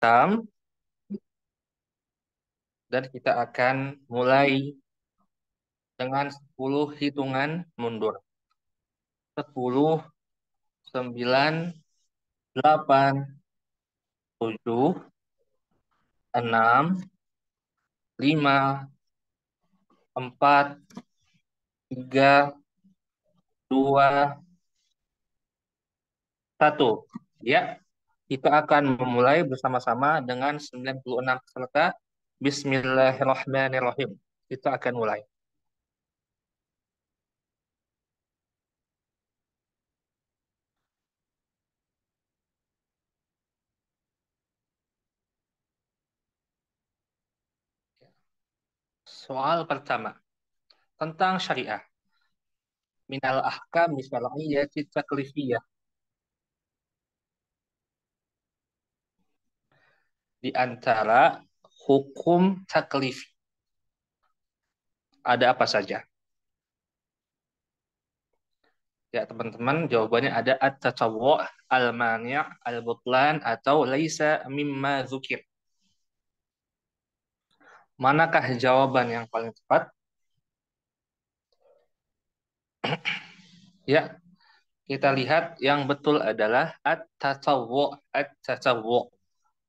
Tam, dan kita akan mulai dengan 10 hitungan mundur. 10, 9, 8, 7, 6, 5, 4, 3, 2, 1. Ya, kita akan memulai bersama-sama dengan 96 peserta. Bismillahirrahmanirrahim. Kita akan mulai. Soal pertama, tentang syariah. Minal ahkam syar'iyyati taklifiyah. Di antara hukum taklif ada apa saja? Ya, teman-teman, jawabannya ada at-tatawwu', al-mani', al-butlan, atau laisa mimma dzukir. Manakah jawaban yang paling tepat? Ya, kita lihat yang betul adalah at-tatawwu', at-tatawwu'.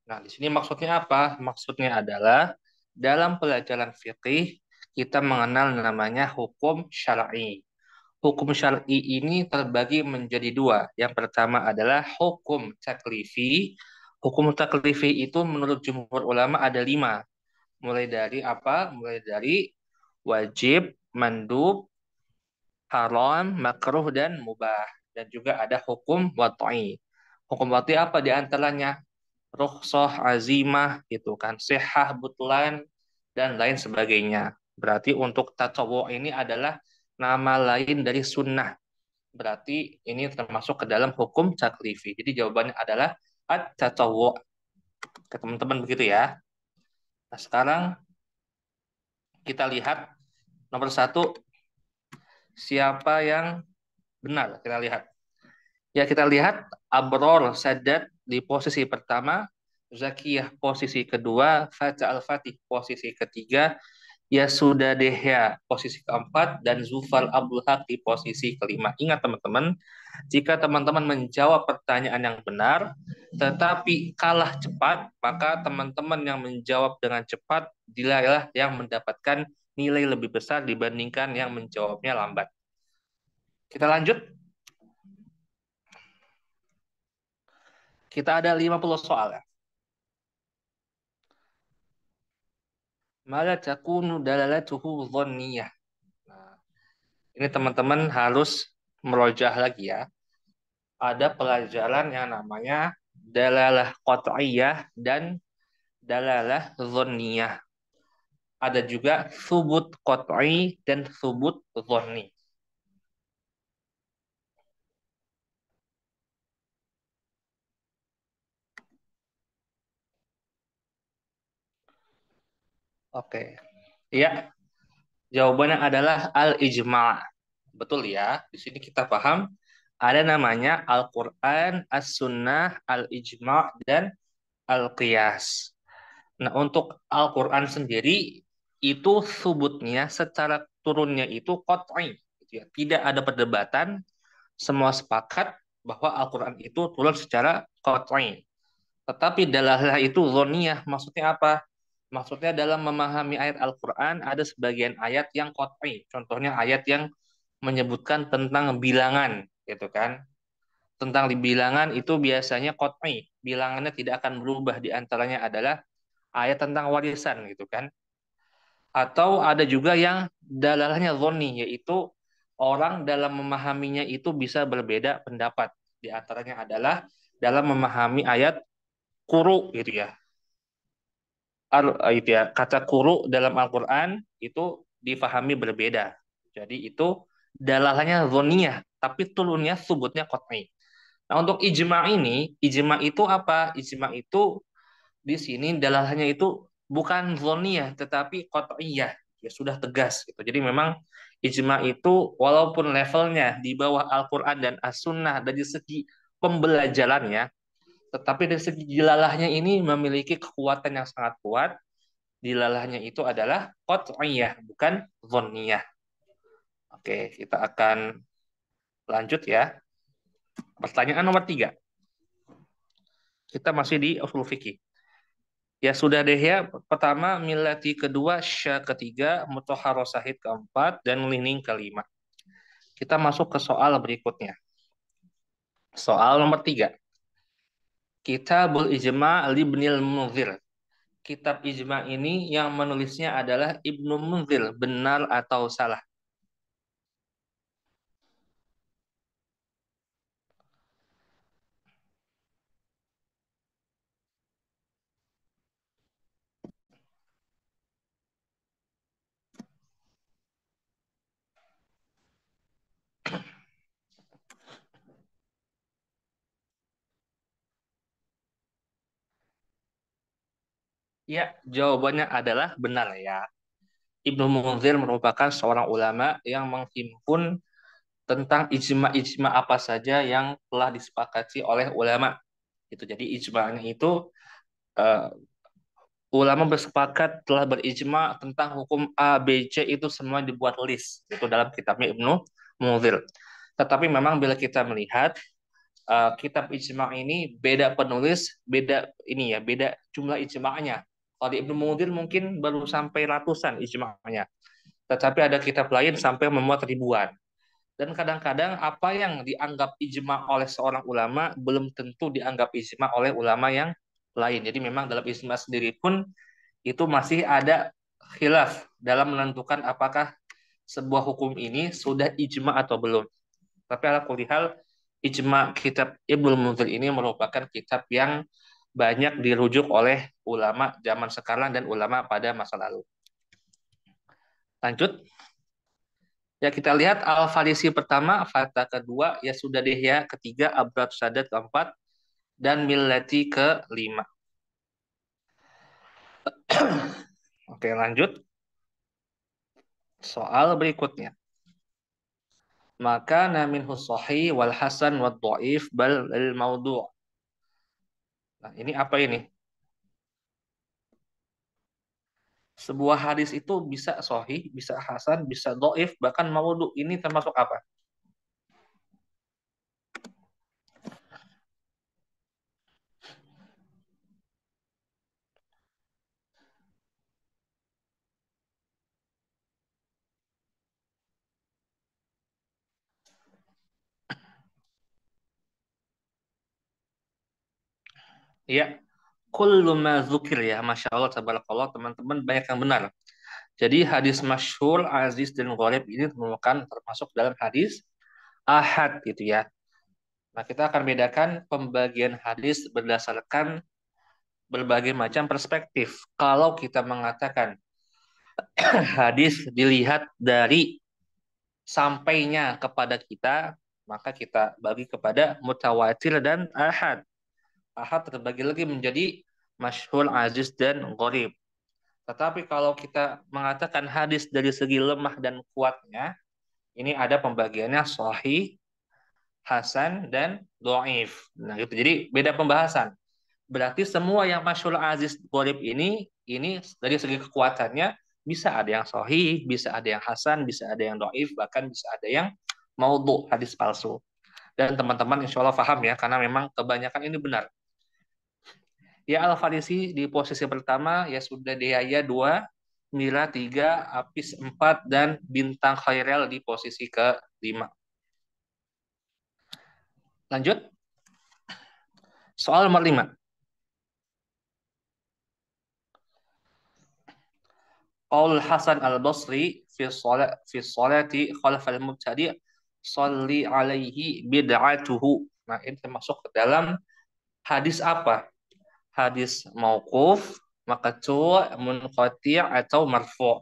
Nah, di sini maksudnya apa? Maksudnya adalah dalam pelajaran fikih kita mengenal namanya hukum syar'i. Hukum syar'i ini terbagi menjadi dua. Yang pertama adalah hukum taklifi. Hukum taklifi itu menurut jumhur ulama ada lima. Mulai dari apa? Mulai dari wajib, mandub, haram, makruh, dan mubah. Dan juga ada hukum wad'i. Hukum wad'i apa di antaranya? Rukhsah, azimah, gitu kan, sihah, butlan, dan lain sebagainya. Berarti untuk tatawu ini adalah nama lain dari sunnah. Berarti ini termasuk ke dalam hukum taklifi. Jadi jawabannya adalah at-tatawu. Ke teman-teman begitu ya. Nah, sekarang kita lihat nomor satu, siapa yang benar. Kita lihat. Ya, kita lihat Abror Sadat di posisi pertama, Zakiyah posisi kedua, Faza Al-Fatih posisi ketiga, Yasuda Dehya posisi keempat, dan Zufar Abdul Haq di posisi kelima. Ingat teman-teman, jika teman-teman menjawab pertanyaan yang benar, tetapi kalah cepat, maka teman-teman yang menjawab dengan cepat dilalah yang mendapatkan nilai lebih besar dibandingkan yang menjawabnya lambat. Kita lanjut. Kita ada 50 soal ya. Mala takunu dalalatuhu dhanniyah. Nah, ini teman-teman harus merojah lagi ya. Ada pelajaran yang namanya dalalah qat'iyah dan dalalah dhanniyah. Ada juga subut qat'i dan subut dhanni. Oke. Ya, jawabannya adalah al-ijma'. Betul ya. Di sini kita paham ada namanya Al-Qur'an, As-Sunnah, Al-Ijma' dan Al-Qiyas. Nah, untuk Al-Quran sendiri, itu subutnya secara turunnya itu qat'i. Gitu ya. Tidak ada perdebatan, semua sepakat bahwa Al-Quran itu turun secara qat'i. Tetapi dalalah itu zoniyah, maksudnya apa? Maksudnya dalam memahami ayat Al-Quran, ada sebagian ayat yang qat'i. Contohnya ayat yang menyebutkan tentang bilangan, gitu kan. Tentang di bilangan itu biasanya qat'i. Bilangannya tidak akan berubah, di antaranya adalah ayat tentang warisan gitu kan. Atau ada juga yang dalalahnya zonni, yaitu orang dalam memahaminya itu bisa berbeda pendapat. Di antaranya adalah dalam memahami ayat kuru gitu ya. Itu ya, kata kuru dalam Al-Qur'an itu difahami berbeda. Jadi itu dalalahnya zoniyah, tapi turunnya subutnya qat'i. Nah, untuk ijma itu apa? Ijma itu di sini dalalahnya itu bukan zoniyah tetapi qat'iyah, ya sudah tegas gitu. Jadi memang ijma itu walaupun levelnya di bawah Al-Qur'an dan As-Sunnah dari segi pembelajarannya, Tetapi dari segi dilalahnya ini memiliki kekuatan yang sangat kuat. Dilalahnya itu adalah qat'iyah, bukan dhanniyah. Oke, kita akan lanjut ya. Pertanyaan nomor 3. Kita masih di usul fikih. Ya sudah deh ya. Pertama, milati kedua, sya ketiga, mutahharah sahih keempat, dan lining kelima. Kita masuk ke soal berikutnya. Soal nomor 3. Kitabul Ijma' Libnil Munzir. Kitab Ijma ini yang menulisnya adalah Ibnu Munzir. Benar atau salah? Ya, jawabannya adalah benar ya. Ibnu Munzir merupakan seorang ulama yang menghimpun tentang ijma-ijma apa saja yang telah disepakati oleh ulama. Itu jadi ijma'nya itu eh, ulama bersepakat telah berijma tentang hukum A, B, C itu semua dibuat list. Itu dalam kitabnya Ibnu Munzir. Tetapi memang bila kita melihat kitab ijma ini beda penulis, beda ini ya, beda jumlah ijma'nya. Kalau di Ibnu Munzir mungkin baru sampai ratusan ijma'nya. Tetapi ada kitab lain sampai memuat ribuan. Dan kadang-kadang apa yang dianggap ijma oleh seorang ulama belum tentu dianggap ijma oleh ulama yang lain. Jadi memang dalam ijma sendiri pun itu masih ada khilaf dalam menentukan apakah sebuah hukum ini sudah ijma atau belum. Tapi ala kulihal ijma kitab Ibnu Munzir ini merupakan kitab yang banyak dirujuk oleh ulama zaman sekarang dan ulama pada masa lalu. Lanjut. Ya kita lihat al-Farisi pertama, Fatah kedua, ya sudah deh ya ketiga, Abrad Sadat keempat, dan Millati kelima. Oke lanjut. Soal berikutnya. Maka namin husohi wal hasan wal dhaif bal al maudu'. Nah, ini apa ini? Sebuah hadis itu bisa sohi, bisa hasan, bisa dhaif, bahkan maudu'. Ini termasuk apa? Ya, kullu ma dzukir ya. Masya Allah, tabarakallah, teman-teman banyak yang benar. Jadi hadis masyhur, aziz dan gharib ini merupakan termasuk dalam hadis ahad gitu ya. Nah, kita akan bedakan pembagian hadis berdasarkan berbagai macam perspektif. Kalau kita mengatakan hadis dilihat dari sampainya kepada kita, maka kita bagi kepada mutawatir dan ahad. Ahad terbagi lagi menjadi masyhur, aziz, dan gharib. Tetapi kalau kita mengatakan hadis dari segi lemah dan kuatnya, ini ada pembagiannya sahih, hasan, dan do'if. Nah, gitu. Jadi beda pembahasan. Berarti semua yang masyhur aziz gharib ini dari segi kekuatannya bisa ada yang sahih, bisa ada yang hasan, bisa ada yang do'if, bahkan bisa ada yang maudhu, hadis palsu. Dan teman-teman insya Allah paham ya, karena memang kebanyakan ini benar. Ya Al-Farisi di posisi pertama, ya sudah Dehaya 2, Mira 3, Apis 4, dan Bintang Khairel di posisi ke-5. Lanjut, soal nomor 5. Qaul Hasan Al-Basri fi sholati khalfal mubtadi' salli alaihi bid'atuhu. Nah, ini termasuk ke dalam hadis apa? Hadis mauquf, maqtu', munqati' atau marfu'.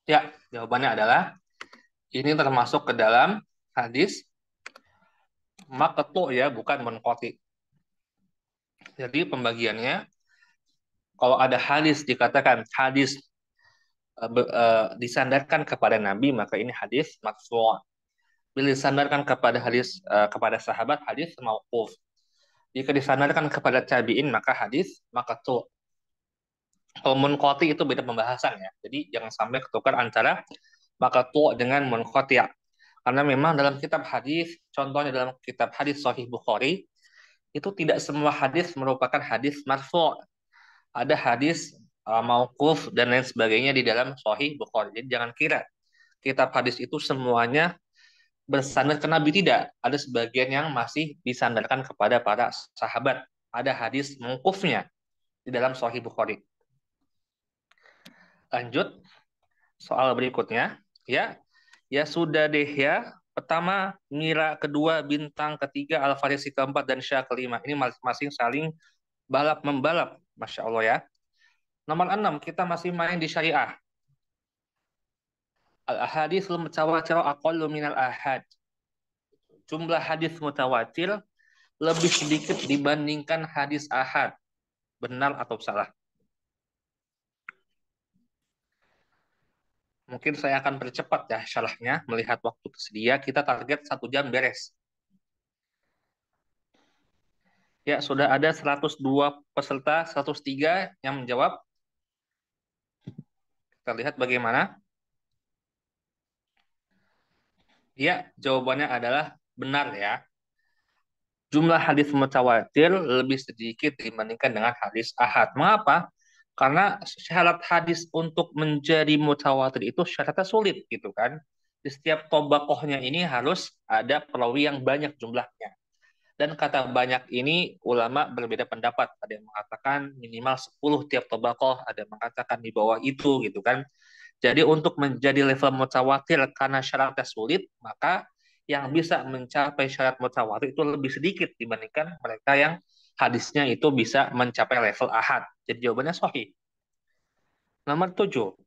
Ya, Jawabannya adalah ini termasuk ke dalam hadis maqtu ya, bukan munqati. Jadi pembagiannya, kalau ada hadis dikatakan hadis disandarkan kepada Nabi, maka ini hadis marfu'. Bila disandarkan kepada hadis kepada sahabat, hadis mauquf. Jika disandarkan kepada tabi'in, maka hadis maqtu'. Kalau munqati itu beda pembahasan ya. Jadi jangan sampai ketukar antara maqtu' dengan munqati'. Karena memang dalam kitab hadis, contohnya dalam kitab hadis Sahih Bukhari, itu tidak semua hadis merupakan hadis marfu'. Ada hadis mauquf dan lain sebagainya di dalam Sahih Bukhari. Jadi jangan kira kitab hadis itu semuanya bersandar ke Nabi, tidak. Ada sebagian yang masih disandarkan kepada para sahabat. Ada hadis mauqufnya di dalam Sahih Bukhari. Lanjut soal berikutnya ya. Ya sudah deh ya. Pertama Mira, kedua Bintang, ketiga Al-Farisi, keempat dan Syah, kelima. Ini masing-masing saling balap membalap. Masya Allah ya. Nomor 6 kita masih main di syariah. Al-ahaditsul mutawatir aqallu minal ahad. Jumlah hadis mutawatir lebih sedikit dibandingkan hadis ahad. Benar atau salah? Mungkin saya akan percepat ya syarahnya. Melihat waktu tersedia, kita target 1 jam beres. Ya, sudah ada 102 peserta, 103 yang menjawab. Kita lihat bagaimana. Ya, jawabannya adalah benar ya. Jumlah hadis mutawatir lebih sedikit dibandingkan dengan hadis ahad. Mengapa? Karena syarat hadis untuk menjadi mutawatir itu syaratnya sulit gitu kan. Di setiap tobakohnya ini harus ada perawi yang banyak jumlahnya. Dan kata banyak ini ulama berbeda pendapat. Ada yang mengatakan minimal 10 tiap tobakoh, ada yang mengatakan di bawah itu gitu kan. Jadi untuk menjadi level mutawatir karena syaratnya sulit, maka yang bisa mencapai syarat mutawatir itu lebih sedikit dibandingkan mereka yang hadisnya itu bisa mencapai level ahad. Jadi jawabannya sahih. Nomor 7.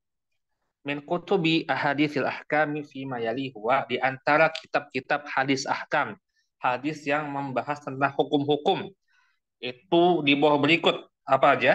Min kutubi ahaditsil ahkami fima yali huwa, di antara kitab-kitab hadis ahkam, hadis yang membahas tentang hukum-hukum, itu di bawah berikut apa aja?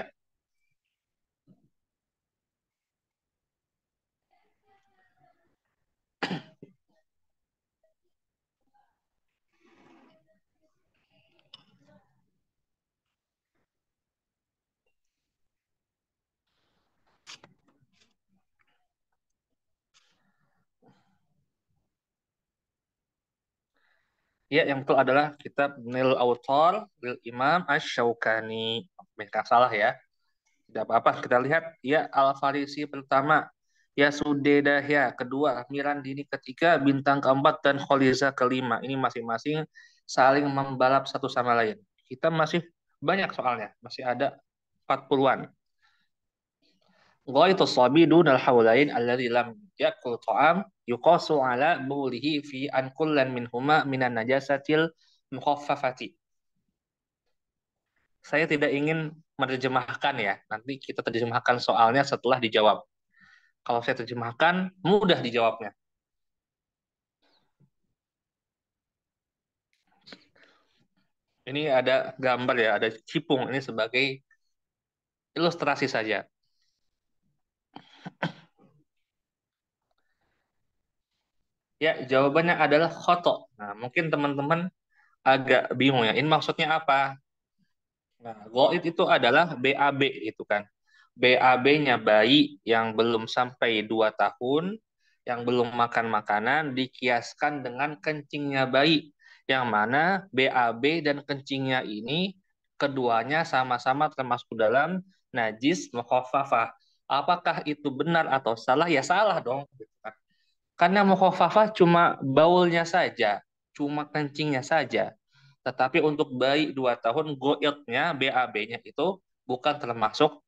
Ya, yang betul adalah kitab Nil Autor lil Imam Asy-Syaukani. Mereka salah ya. Tidak apa-apa, kita lihat ya. Al-Farisi pertama, ya Sudedah ya kedua, Mirandini ketiga, Bintang keempat, dan Kholiza kelima. Ini masing-masing saling membalap satu sama lain. Kita masih banyak soalnya, masih ada 40-an. Ghaitu sabi dunal haulain alladzi lam yakul ta'am yuqasu ala bulihi fi an kullan minhuma minan najasatil mukhaffafati. Saya tidak ingin menerjemahkan ya. Nanti kita terjemahkan soalnya setelah dijawab. Kalau saya terjemahkan, mudah dijawabnya. Ini ada gambar ya, ada cipung. Ini sebagai ilustrasi saja. Ya, jawabannya adalah khoto. Nah, mungkin teman-teman agak bingung ya. Ini maksudnya apa? Nah, goib itu adalah BAB itu kan. BAB-nya bayi yang belum sampai 2 tahun, yang belum makan makanan, dikiaskan dengan kencingnya bayi. Yang mana BAB dan kencingnya ini keduanya sama-sama termasuk dalam najis mukhaffafah. Apakah itu benar atau salah? Ya salah dong. Karena mukhaffafah cuma baulnya saja, cuma kencingnya saja. Tetapi untuk bayi 2 tahun, goitnya, BAB-nya itu bukan termasuk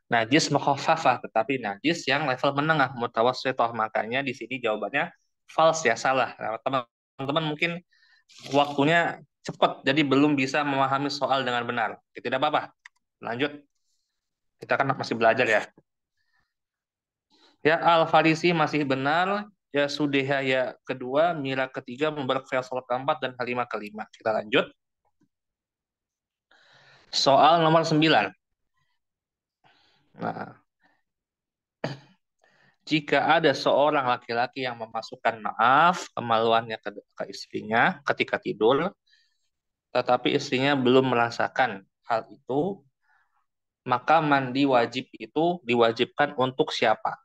najis mukhaffafah, tetapi najis yang level menengah, mutawassithah. Makanya di sini jawabannya false ya, salah. Nah, teman-teman mungkin waktunya cepat, jadi belum bisa memahami soal dengan benar. Tidak apa-apa. Lanjut. Kita kan masih belajar ya. Ya, Al-Farisi masih benar. Ya, Sudeha ya kedua, Mira ketiga, Mubarak Faisal keempat, dan Halimah kelima. Kita lanjut. Soal nomor 9. Nah, jika ada seorang laki-laki yang memasukkan maaf kemaluannya ke istrinya ketika tidur, tetapi istrinya belum merasakan hal itu, maka mandi wajib itu diwajibkan untuk siapa?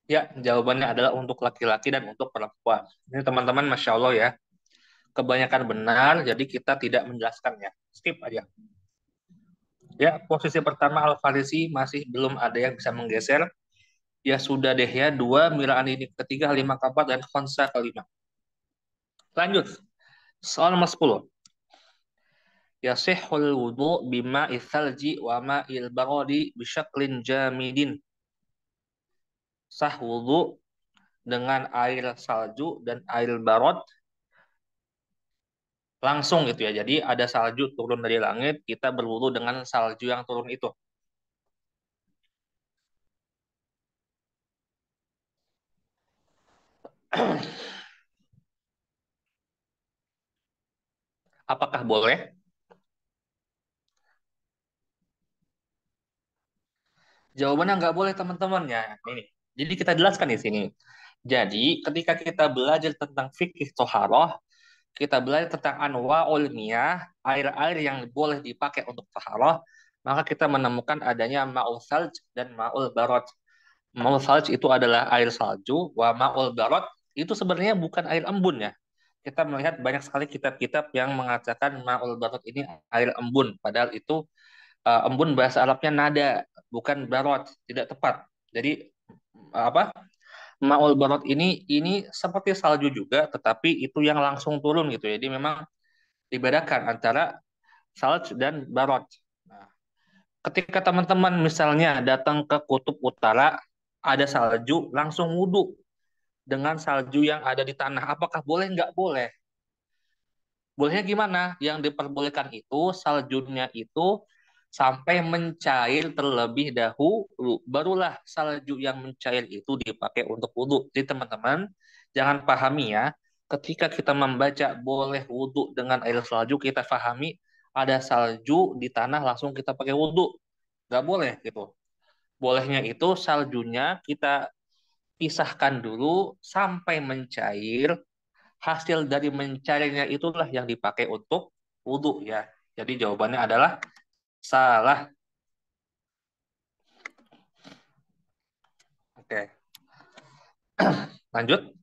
Ya, jawabannya adalah untuk laki-laki dan untuk perempuan. Ini teman-teman, Masya Allah ya, kebanyakan benar, jadi kita tidak menjelaskannya. Skip aja. Ya, posisi pertama Al-Farisi masih belum ada yang bisa menggeser. Ya sudah deh ya, dua, Mira Andini ketiga, lima keempat, dan Khonsa kelima. Lanjut, soal nomor 10. Yasihul wudu bima ithalji wa ma'il barodi bisyaklin jamidin. Sah wudu dengan air salju dan air barot langsung gitu ya. Jadi ada salju turun dari langit, kita berwudu dengan salju yang turun itu. Apakah boleh? Jawabannya nggak boleh teman-teman ya. Ini. Jadi kita jelaskan di sini. Jadi ketika kita belajar tentang fikih toharoh, kita belajar tentang anwaul miyah, air-air yang boleh dipakai untuk toharoh, maka kita menemukan adanya ma'ul salj dan ma'ul barot. Ma'ul salj itu adalah air salju, wa ma'ul barot itu sebenarnya bukan air embun ya. Kita melihat banyak sekali kitab-kitab yang mengatakan ma'ul barot ini air embun, padahal itu embun bahasa Arabnya nada, bukan barot, tidak tepat. Jadi apa? Maul barot ini seperti salju juga, tetapi itu yang langsung turun gitu ya. Jadi memang dibedakan antara salj dan barot. Nah, ketika teman-teman misalnya datang ke kutub utara, ada salju, langsung wudhu dengan salju yang ada di tanah. Apakah boleh? Nggak boleh. Bolehnya gimana? Yang diperbolehkan itu saljunya itu sampai mencair terlebih dahulu. Barulah salju yang mencair itu dipakai untuk wudhu. Jadi teman-teman, jangan pahami ya. Ketika kita membaca boleh wudhu dengan air salju, kita pahami ada salju di tanah langsung kita pakai wudhu. Nggak boleh gitu. Bolehnya itu saljunya kita pisahkan dulu sampai mencair, hasil dari mencairnya itulah yang dipakai untuk wudhu ya. Jadi jawabannya adalah salah. Oke, lanjut.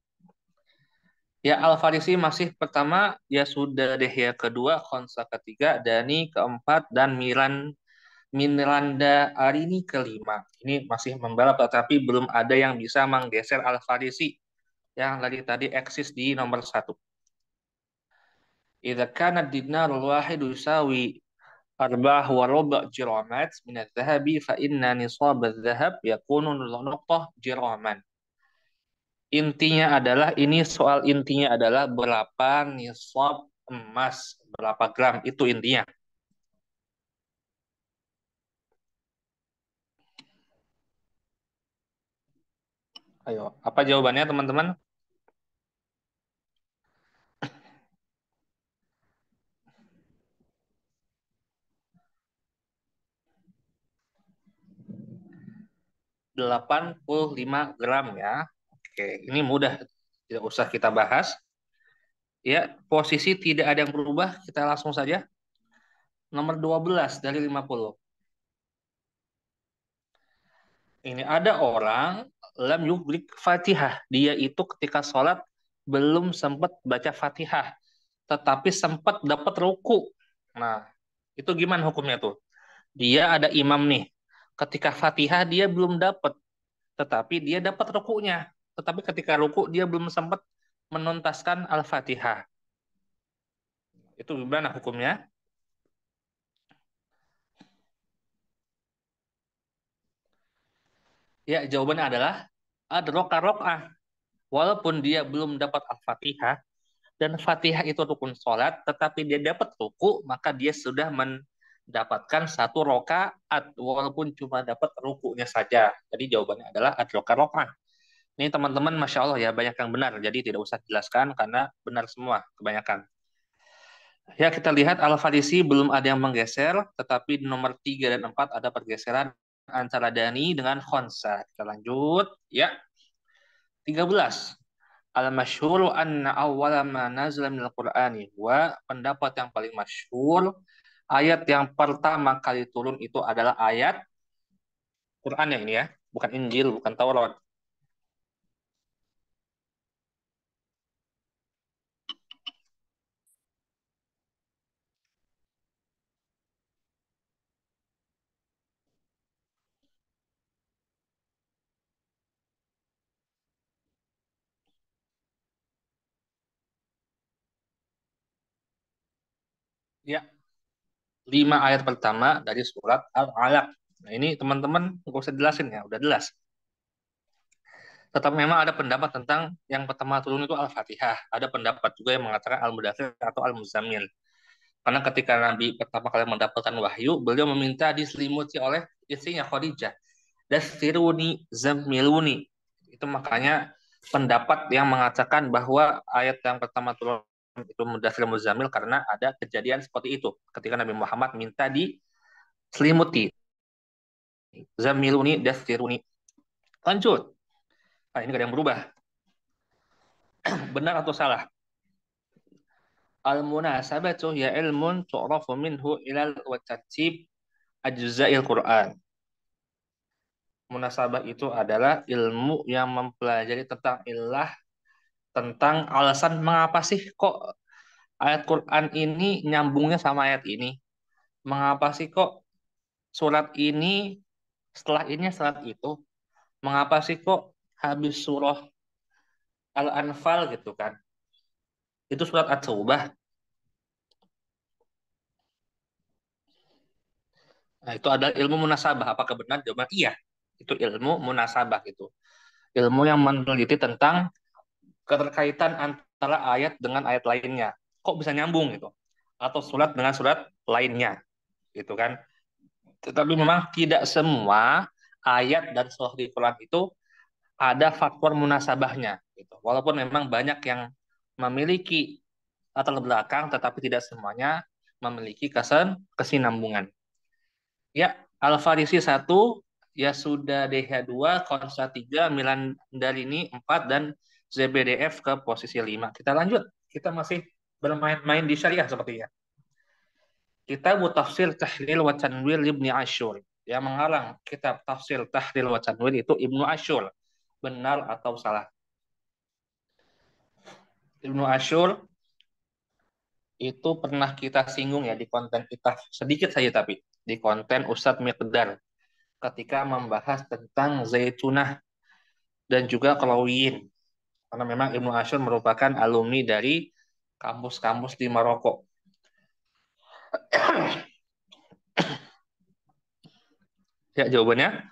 Ya Al-Farisi masih pertama, ya sudah deh ya kedua, Khonsa ketiga, Dani keempat, dan Miranda Arini kelima. Ini masih membalap, tetapi belum ada yang bisa menggeser Al-Farisi yang tadi eksis di nomor satu. Idza kana dinarul wahid yusawi arba'ah wa ruba' jiramat min adh-dhahabi fa inna nisab adh-dhahab yakunu nuqtah jiraman. Intinya adalah ini soal intinya adalah berapa nisab emas, berapa gram itu intinya. Ayo, apa jawabannya teman-teman? 85 gram ya. Oke, ini mudah, tidak usah kita bahas. Ya, posisi tidak ada yang berubah, kita langsung saja. Nomor 12 dari 50. Ini ada orang lam yubrik Fatihah. Dia itu ketika sholat belum sempat baca Fatihah, tetapi sempat dapat ruku. Nah, itu gimana hukumnya tuh? Dia ada imam nih. Ketika Fatihah dia belum dapat, tetapi dia dapat rukunya. Tetapi ketika ruku dia belum sempat menuntaskan Al-Fatihah. Itu gimana hukumnya? Ya, jawabannya adalah adroka rok'ah. Walaupun dia belum dapat Al-Fatihah, dan Fatihah itu rukun sholat, tetapi dia dapat ruku, maka dia sudah mendapatkan satu rokaat, walaupun cuma dapat rukunya saja. Jadi jawabannya adalah adroka rok'ah. Ini teman-teman, Masya Allah ya, banyak yang benar. Jadi tidak usah dijelaskan karena benar semua, kebanyakan. Ya, kita lihat Al-Farisi belum ada yang menggeser, tetapi di nomor 3 dan 4 ada pergeseran antara Dani dengan Khonsa. Kita lanjut. Ya, 13. Al-masyhur anna awwala ma nazala minal Qur'ani wa pendapat yang paling masyhur ayat yang pertama kali turun itu adalah ayat Quran yang ini ya, bukan Injil, bukan Taurat. Ya, 5 ayat pertama dari surat Al-Alaq. Nah, ini teman-teman nggak usah jelasin ya, udah jelas. Tetap memang ada pendapat tentang yang pertama turun itu Al-Fatihah. Ada pendapat juga yang mengatakan Al-Mudaththir atau Al-Muzammil. Karena ketika Nabi pertama kali mendapatkan wahyu, beliau meminta diselimuti oleh istrinya Khadijah. Dasfiruni zammiluni. Itu makanya pendapat yang mengatakan bahwa ayat yang pertama turun itu Mudaththir Muzammil karena ada kejadian seperti itu. Ketika Nabi Muhammad minta diselimuti. Zammiluni dasfiruni. Lanjut. Nah, ini gak ada yang berubah. Benar atau salah? Al-munasabatu ya ilmun tu'rafu minhu ilal wa tartib ajza'il Qur'an. Munasabah itu adalah ilmu yang mempelajari tentang ilah, tentang alasan mengapa sih kok ayat Quran ini nyambungnya sama ayat ini. Mengapa sih kok surat ini setelah ini surat itu. Mengapa sih kok habis surah Al-Anfal gitu kan. Itu surat At-Taubah. Nah, itu adalah ilmu munasabah. Apakah benar? Jawaban iya. Itu ilmu munasabah gitu. Ilmu yang meneliti tentang keterkaitan antara ayat dengan ayat lainnya. Kok bisa nyambung gitu? Atau surat dengan surat lainnya, gitu kan? Tetapi memang tidak semua ayat dan surah di Quran itu ada faktor munasabahnya, gitu. Walaupun memang banyak yang memiliki latar belakang, tetapi tidak semuanya memiliki kesinambungan. Ya, Al-Farisi 1, ya sudah DH2, Konsa 3, Milan Darini 4, dan ZBDF ke posisi 5. Kita lanjut. Kita masih bermain-main di syariah sepertinya. Kitab Tafsir Tahlil wa Tanwir Ibni Ashur. Yang mengarang kitab Tafsir Tahlil wa Tanwir itu Ibnu Ashur. Benar atau salah? Ibnu Ashur itu pernah kita singgung ya di konten kita sedikit saja tapi di konten Ustadz Miqdar ketika membahas tentang Zaitunah dan juga Kalawiyin. Karena memang Ibnu Ashur merupakan alumni dari kampus-kampus di Maroko. Ya, jawabannya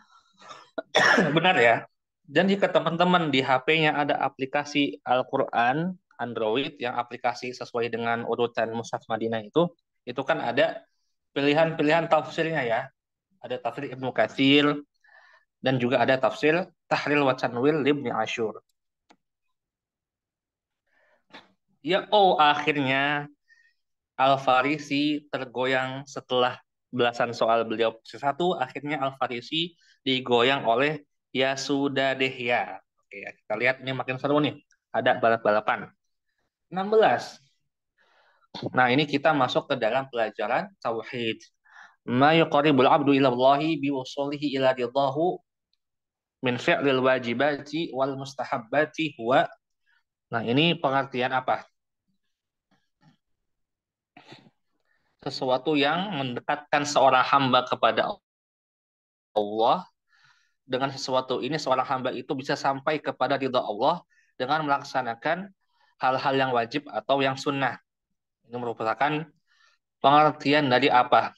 benar ya. Dan jika teman-teman di HP-nya ada aplikasi Al-Quran, Android, yang aplikasi sesuai dengan urutan Mushaf Madinah itu kan ada pilihan-pilihan tafsirnya ya. Ada tafsir Ibnu Katsir, dan juga ada tafsir Tahlil wa Tanwir Ibnu Ashur. Ya, oh akhirnya Al-Farisi tergoyang setelah belasan soal beliau satu, akhirnya Al-Farisi digoyang oleh ya sudah deh ya. Oke, ya, kita lihat ini makin seru nih. Ada balap-balapan. 16. Nah, ini kita masuk ke dalam pelajaran tauhid. Ma yuqaribul abdu ilallahi biwusulihi ila ridahu min fi'lil wajibati wal mustahabbati huwa. Nah, ini pengertian apa? Sesuatu yang mendekatkan seorang hamba kepada Allah. Dengan sesuatu ini seorang hamba itu bisa sampai kepada ridha Allah dengan melaksanakan hal-hal yang wajib atau yang sunnah. Ini merupakan pengertian dari apa?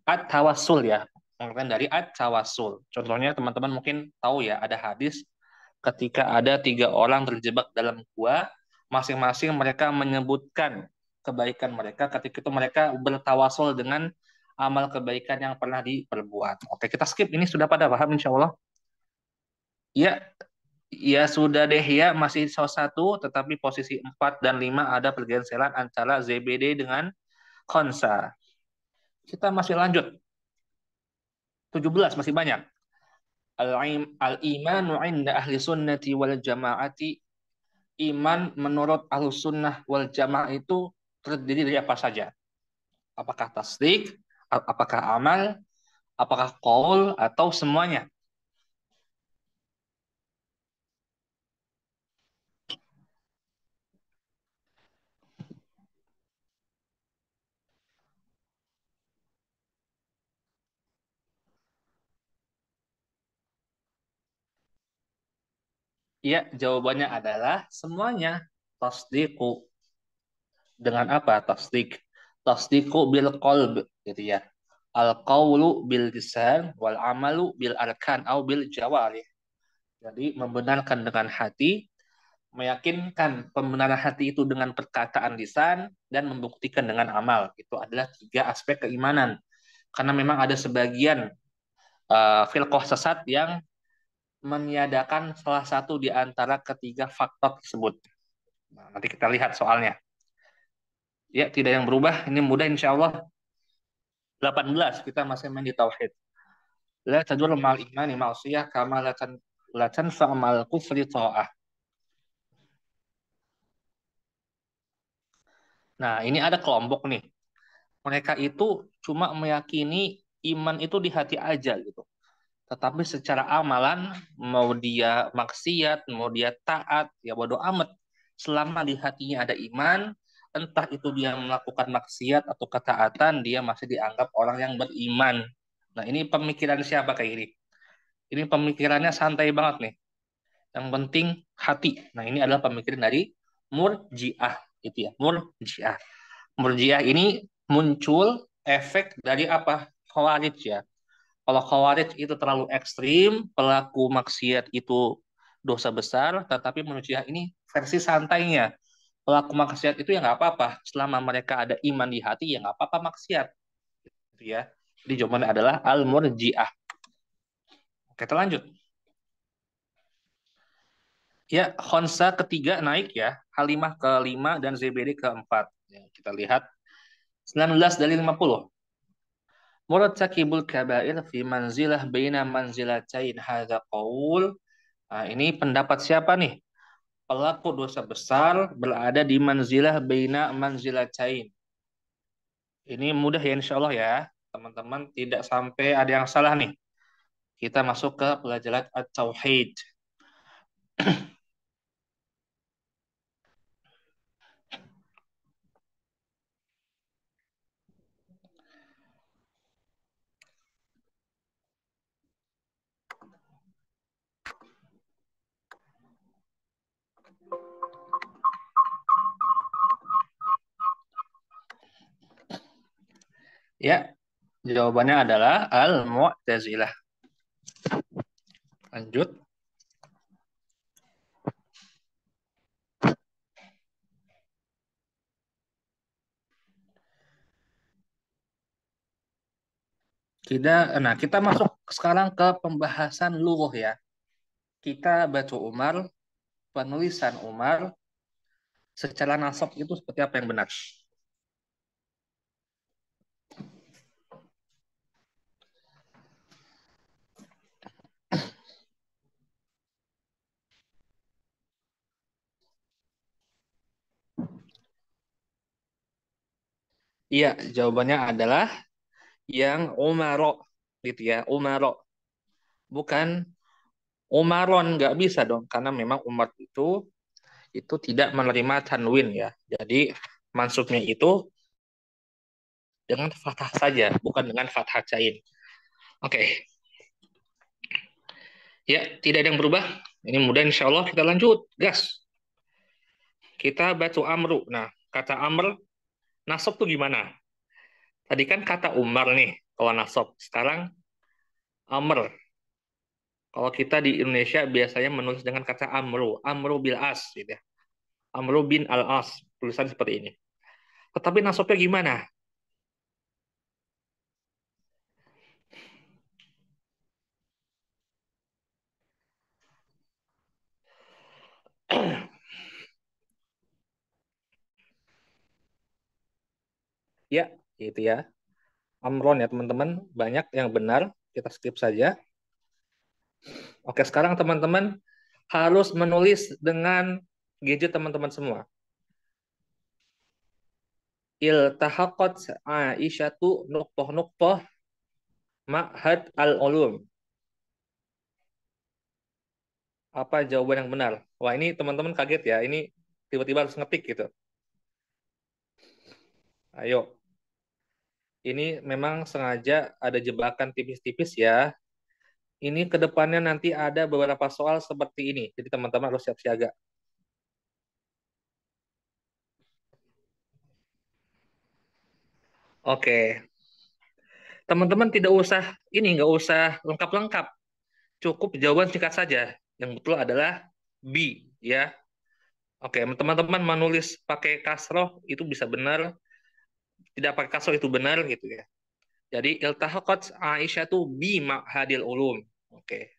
At-tawassul ya. pengertian dari at-tawassul. Contohnya teman-teman mungkin tahu ya, ada hadis ketika ada 3 orang terjebak dalam gua, masing-masing mereka menyebutkan kebaikan mereka, ketika itu mereka bertawasul dengan amal kebaikan yang pernah diperbuat. Oke, kita skip ini, sudah pada paham insya Allah? Ya, ya sudah deh ya, masih salah satu, tetapi posisi 4 dan 5 ada pergeseran antara ZBD dengan Konsa. Kita masih lanjut, 17 masih banyak. Al-imanu inda ahli sunnati wal jamaati. Iman menurut ahli sunnah wal jamaah itu terdiri dari apa saja? Apakah tasdik, apakah amal, apakah qaul, atau semuanya? Ya, jawabannya adalah semuanya. Tasdiku. Dengan apa tasdik? Tasdiku bil qalb, gitu ya. Al qawlu bil lisan wal amalu bil arkan au bil jawarih. Jadi membenarkan dengan hati, meyakinkan pembenaran hati itu dengan perkataan lisan, dan membuktikan dengan amal. Itu adalah 3 aspek keimanan. Karena memang ada sebagian firqah sesat yang meniadakan salah satu di antara ketiga faktor tersebut. Nah, nanti kita lihat soalnya. Ya, tidak yang berubah. Ini mudah insya Allah. 18 kita masih main di tauhid. La tadur mal imani ma'siyah kama la tanfa mal kufri ta'ah. Nah, ini ada kelompok nih. Mereka itu cuma meyakini iman itu di hati aja gitu. Tetapi secara amalan, mau dia maksiat, mau dia taat, ya bodo amat. Selama di hatinya ada iman, entah itu dia melakukan maksiat atau ketaatan, dia masih dianggap orang yang beriman. Nah, ini pemikiran siapa kayak ini? Ini pemikirannya santai banget nih. Yang penting hati. Nah, ini adalah pemikiran dari Murji'ah, itu ya, Murji'ah. Murji'ah ini muncul efek dari apa? Khawarij ya. Kalau Khawarij itu terlalu ekstrim, pelaku maksiat itu dosa besar, tetapi Murji'ah ini versi santainya. Pelaku maksiat itu ya nggak apa-apa, selama mereka ada iman di hati ya nggak apa-apa maksiat, gitu ya. Jadi jawabannya adalah Al-Murji'ah. Kita lanjut. Ya, Khonsa ketiga naik ya, Halimah ke-5 dan ZBD ke-4. Ya, kita lihat 19 dari 50. Murtakibul kabair fi manzilah baina manzilatain hadza qaul. Nah, ini pendapat siapa nih? Pelaku dosa besar berada di manzilah baina manzilatain. Ini mudah ya insya Allah ya. Teman-teman tidak sampai ada yang salah nih. Kita masuk ke pelajaran at-tauhid. Ya, jawabannya adalah al-Mu'tazilah. Lanjut. Kita masuk sekarang ke pembahasan lughah ya. Kita baca Umar, penulisan Umar, secara nasab itu seperti apa yang benar? Iya, jawabannya adalah yang Umaro, gitu ya, Umaro. Bukan Umaron, nggak bisa dong, karena memang Umar itu tidak menerima tanwin ya. Jadi maksudnya itu dengan fathah saja, bukan dengan fathah cain. Oke, ya tidak ada yang berubah. Ini mudah insya Allah, kita lanjut, gas. Kita baca Amru. Nah, kata Amr, nasab tuh gimana? Tadi kan kata Umar nih, kalau nasab. Sekarang Amr. Kalau kita di Indonesia biasanya menulis dengan kata amru, amru bil as, gitu ya. Amru bin al as, tulisan seperti ini. Tetapi nasabnya gimana? Ya, gitu ya. Amron ya teman-teman, banyak yang benar. Kita skip saja. Oke, sekarang teman-teman harus menulis dengan gadget teman-teman semua. Iltahaqat Aisyatu nuqtoh-nuqtoh ma'had al-ulum. Apa jawaban yang benar? Wah, ini teman-teman kaget ya. Ini tiba-tiba harus ngetik gitu. Ayo, ini memang sengaja ada jebakan tipis-tipis ya. Ini ke depannya nanti ada beberapa soal seperti ini. Jadi teman-teman harus siap siaga. Oke, teman-teman tidak usah ini, nggak usah lengkap-lengkap. Cukup jawaban singkat saja. Yang betul adalah B, ya. Oke, teman-teman menulis pakai kasroh itu bisa benar, tidak pakai kasroh itu benar gitu ya. Jadi iltahaqat Aisyah tuh bi ma'hadil ulum. Oke,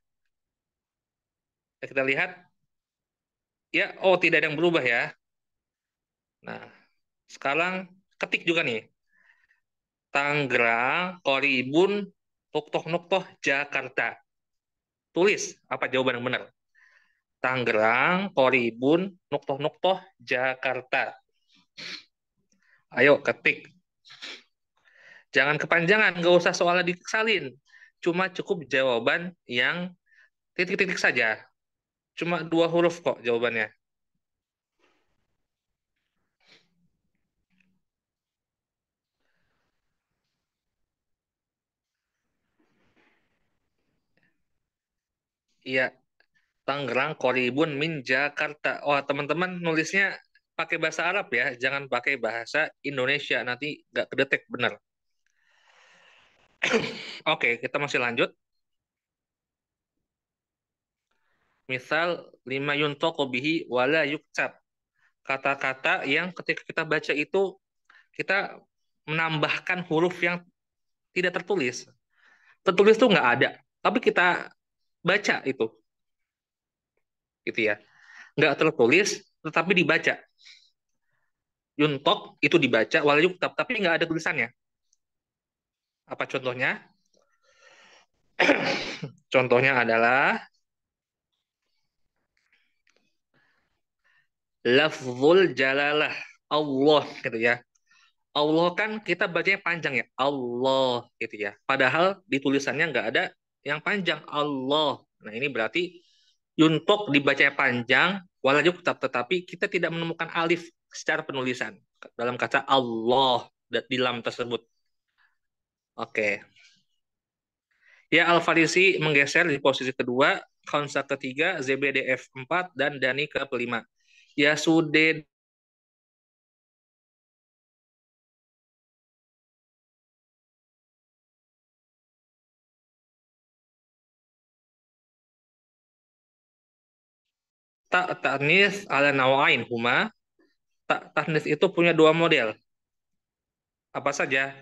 kita lihat ya. Oh, tidak ada yang berubah ya. Nah, sekarang ketik juga nih. Tangerang, Koribun, Nuktoh-Nuktoh, Jakarta. Tulis apa jawaban yang benar. Tangerang, Koribun, Nuktoh-Nuktoh, Jakarta. Ayo ketik. Jangan kepanjangan, nggak usah soalnya dikesalin. Cuma cukup jawaban yang titik-titik saja. Cuma dua huruf kok jawabannya. Iya, Tangerang, Koribun, Min, Jakarta. Oh, teman-teman nulisnya pakai bahasa Arab ya, jangan pakai bahasa Indonesia. Nanti nggak kedetek benar. Oke, kita masih lanjut. Misal, lima yuntaqu bihi wala yuktab. Kata-kata yang ketika kita baca itu, kita menambahkan huruf yang tidak tertulis. Tertulis tuh nggak ada, tapi kita baca itu, gitu ya. Nggak tertulis, tetapi dibaca. Yuntok itu dibaca, wala yuktab, tapi nggak ada tulisannya. Apa contohnya? Contohnya adalah lafzul jalalah. Allah gitu ya. Allah kan kita bacanya panjang ya. Allah gitu ya. Padahal di tulisannya nggak ada yang panjang. Allah. Nah ini berarti yuntok dibacanya panjang, wala yuktab, tetapi kita tidak menemukan alif secara penulisan dalam kata Allah di lam tersebut. Oke. Ya Al-Farisi menggeser di posisi kedua, Khansa ketiga, ZBDF 4, dan Dani ke kelima. Ya sudah. Tak tanis ala nawain huma. Tak tanis itu punya dua model. Apa saja?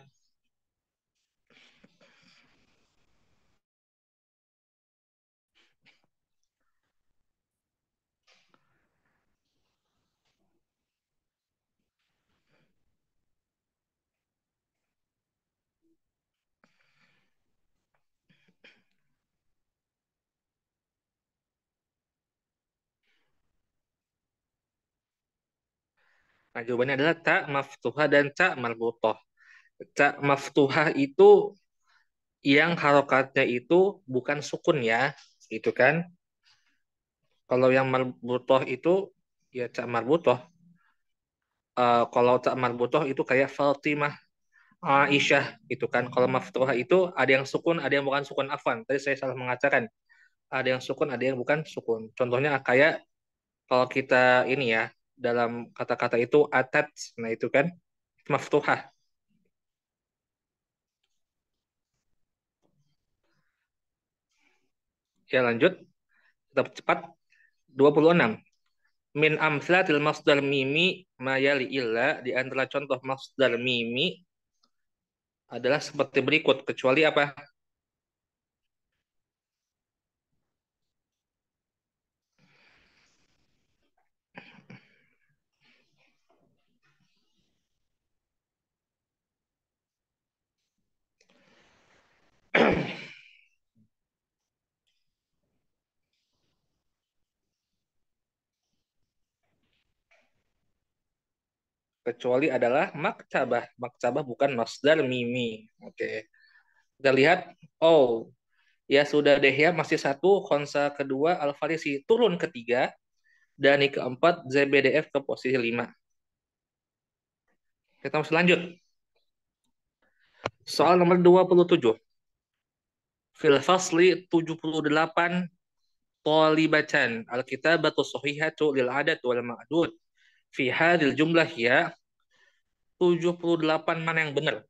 Nah, jawabannya adalah tak maftuhah dan tak marbutoh. Tak maftuhah itu yang harokatnya itu bukan sukun ya, gitu kan? Kalau yang marbutoh itu ya tak marbutoh. Kalau tak marbutoh itu kayak Fatimah, Aisyah gitu kan. Kalau maftuhah itu ada yang sukun, ada yang bukan sukun. Afwan, tadi saya salah mengatakan. Ada yang sukun, ada yang bukan sukun. Contohnya kayak kalau kita ini ya, dalam kata-kata itu atat, nah itu kan maftuhah. Ya lanjut, kita cepat. 26. Min amslatil masdar mimi mayali illa, di antara contoh masdar mimi adalah seperti berikut, kecuali apa? Kecuali adalah maktabah. Maktabah bukan masdar mimi. Oke. Kita lihat, oh, ya sudah deh ya, masih satu, konsa kedua, Al-Farisi turun ketiga, Dani keempat, ZBDF ke posisi 5. Kita masih lanjut. Soal nomor 27. Fil fasli 78 talibatan al-kitabatu sahihatu lil adat wal ma'dud. Fi hadil jumlah ya 78 mana yang benar?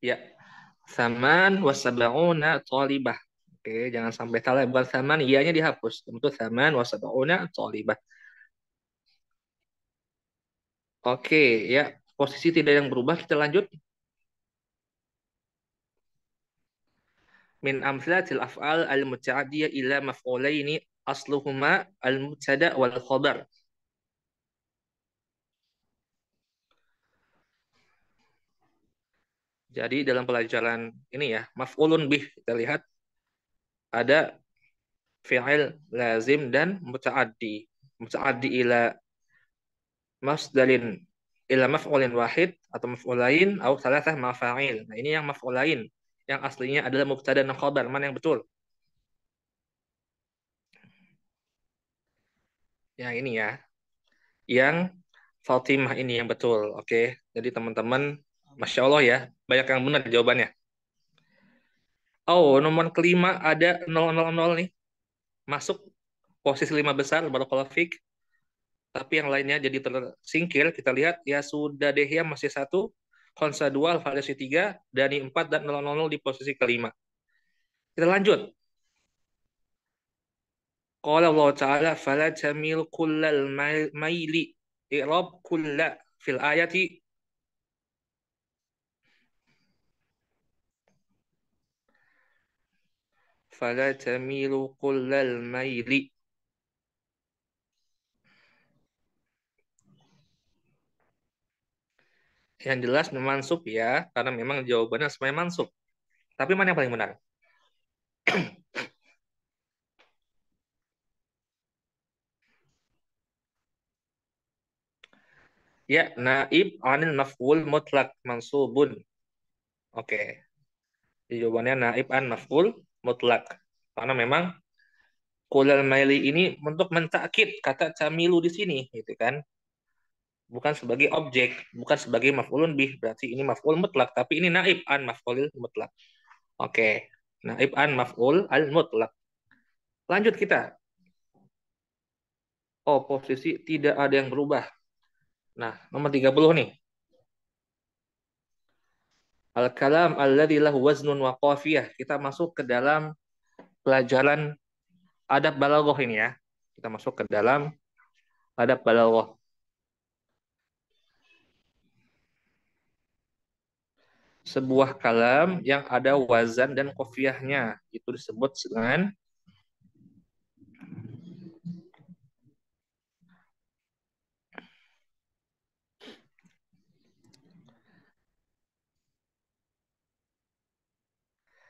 Ya, saman wasabauna talibah. Oke, jangan sampai salah, bukan saman, ianya dihapus. Untuk saman wasabauna talibah. Oke, ya, posisi tidak yang berubah, kita lanjut. Min amslatil af'al al-muta'adiyah ila maf'ulaini asluhuma al-mubtada wal khabar. Jadi dalam pelajaran ini ya, maf'ulun bih, kita lihat ada fi'il lazim dan muta'addi. Muta'addi ila masdarin ila maf'ulin wahid atau maf'ulain atau salasah mafa'il. Nah, ini yang maf'ulain yang aslinya adalah mubtada dan khabar. Mana yang betul? Yang ini ya. Yang Fatimah ini yang betul. Oke. Jadi teman-teman, Masya Allah ya, banyak yang benar jawabannya. Oh, nomor kelima ada 000 nih. Masuk posisi 5 besar, Barakallahu Fik. Tapi yang lainnya jadi tersingkir. Kita lihat, ya sudah deh ya masih satu. Konsa 2, Al-Farisi 3, Dani 4, dan 000 di posisi kelima. Kita lanjut. Qala Allah Ta'ala, fala tamil kullal maili. I'rab kulla fil ayati. Fala tamilu kullal maili. Yang jelas memansub ya, karena memang jawabannya semuanya mansub. Tapi mana yang paling benar? Ya, naib anil maf'ul mutlak mansubun. Oke. Jadi jawabannya naib an maf'ul mutlak. Karena memang kulal maili ini untuk mentakid kata camilu di sini, gitu kan? Bukan sebagai objek, bukan sebagai maf'ulun bih. Berarti ini maf'ul mutlak, tapi ini naib an maf'ulil mutlak. Oke. Naib an maf'ul al mutlak. Lanjut kita. Oh, posisi tidak ada yang berubah. Nah, nomor 30 nih. Al-kalam alladzi lahu waznun wa qafiyah. Kita masuk ke dalam pelajaran adab balaghah ini ya. Kita masuk ke dalam adab balaghah. Sebuah kalam yang ada wazan dan qafiyahnya. Itu disebut dengan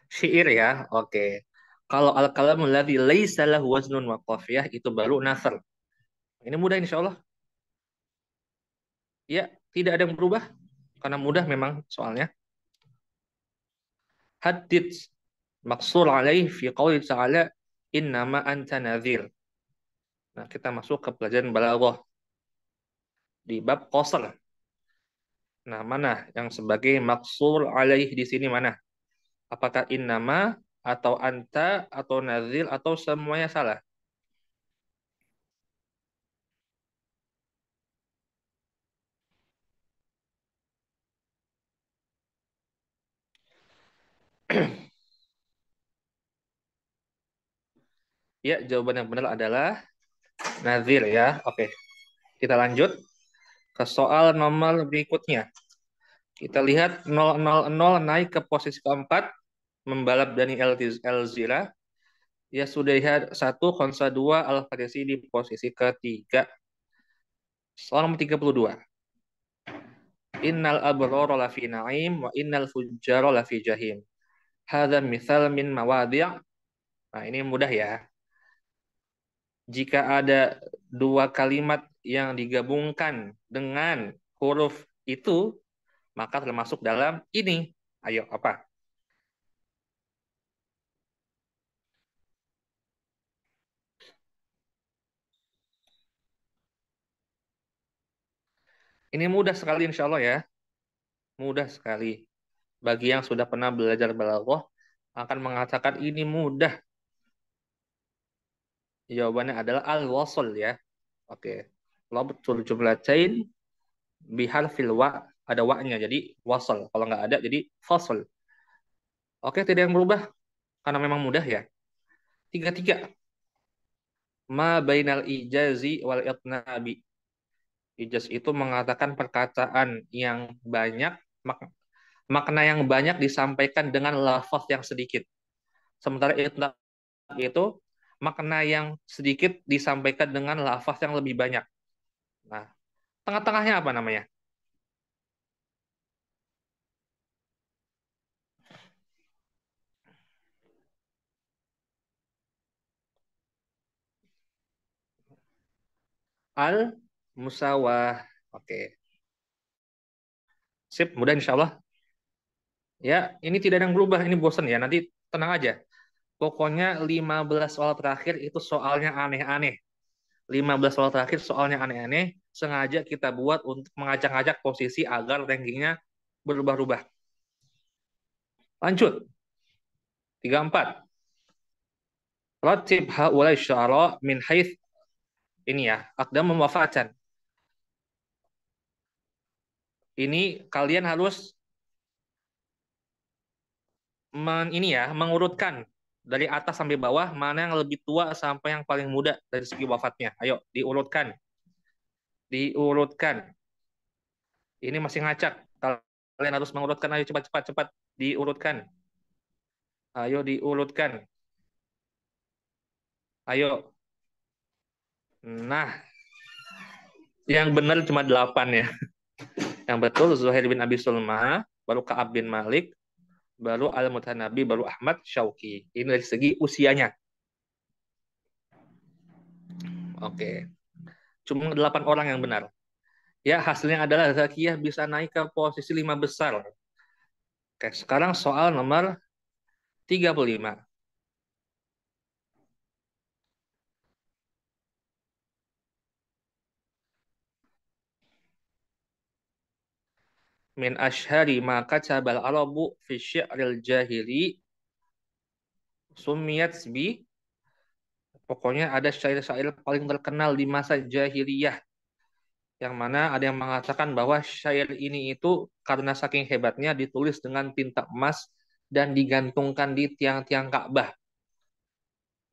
syair ya. Oke. Kalau al-kalamul ladzi laisa lahu waznun wa qafiyah itu baru nasr. Ini mudah insyaallah. Ya, tidak ada yang berubah karena mudah memang soalnya. Hadid maksur alaih fi qauli ta'ala innama anta nadhir. Nah, kita masuk ke pelajaran balaghah di bab qasr. Nah, mana yang sebagai maksur alaih di sini mana? Apakah innama atau anta atau nazil atau semuanya salah? Ya, jawaban yang benar adalah nazil ya. Oke, kita lanjut ke soal nomor berikutnya. Kita lihat 000 naik ke posisi keempat, membalap Daniel Elzira. Ya sudah lihat satu, Konsa 2, Al-Farisi di posisi ketiga. Soal nomor 32. Innal abrara lafi na'im wa innal fujjara lafi jahim. Hadza mithal min mawadhi'. Nah, ini mudah ya. Jika ada dua kalimat yang digabungkan dengan huruf itu, maka termasuk dalam ini. Ayo, apa? Ini mudah sekali insya Allah ya. Mudah sekali. Bagi yang sudah pernah belajar balaghah akan mengatakan ini mudah. Jawabannya adalah al-wasl ya. Oke. Labtul jumlatain biharfil wa, ada wa-nya jadi wasl. Kalau nggak ada jadi fasl. Oke, tidak yang berubah karena memang mudah ya. Tiga tiga. Ma bainal ijazi wal itnabi. Ijaz itu mengatakan perkataan yang banyak, makna yang banyak disampaikan dengan lafaz yang sedikit. Sementara itnab itu makna yang sedikit disampaikan dengan lafaz yang lebih banyak. Nah, tengah-tengahnya apa namanya? Al musawah. Oke. Sip, mudah insya Allah. Ya, ini tidak ada yang berubah, ini bosan ya. Nanti tenang aja. Pokoknya 15 soal terakhir itu soalnya aneh-aneh. 15 soal terakhir soalnya aneh-aneh. Sengaja kita buat untuk mengajak-ngajak posisi agar rankingnya berubah-ubah. Lanjut. 34. Ratib haulai syara min haith, ini ya, akdam wafatan. Ini kalian harus ini ya, mengurutkan dari atas sampai bawah mana yang lebih tua sampai yang paling muda dari segi wafatnya. Ayo diurutkan. Diurutkan. Ini masih ngacak. Kalian harus mengurutkan. Ayo cepat cepat cepat diurutkan. Ayo diurutkan. Ayo. Nah, yang benar cuma 8 ya. Yang betul Zuhair bin Abi Sulma, baru Ka'ab bin Malik, baru Al-Mutanabi, baru Ahmad Syauqi. Ini dari segi usianya. Oke. Cuma 8 orang yang benar. Ya, hasilnya adalah Zakiyah bisa naik ke posisi 5 besar. Oke, sekarang soal nomor 35. Min ashari ma kacabal arabu fi syi'ril jahili sumiyat bi, pokoknya ada syair-syair paling terkenal di masa jahiliyah, yang mana ada yang mengatakan bahwa syair ini itu karena saking hebatnya ditulis dengan tinta emas dan digantungkan di tiang-tiang Ka'bah.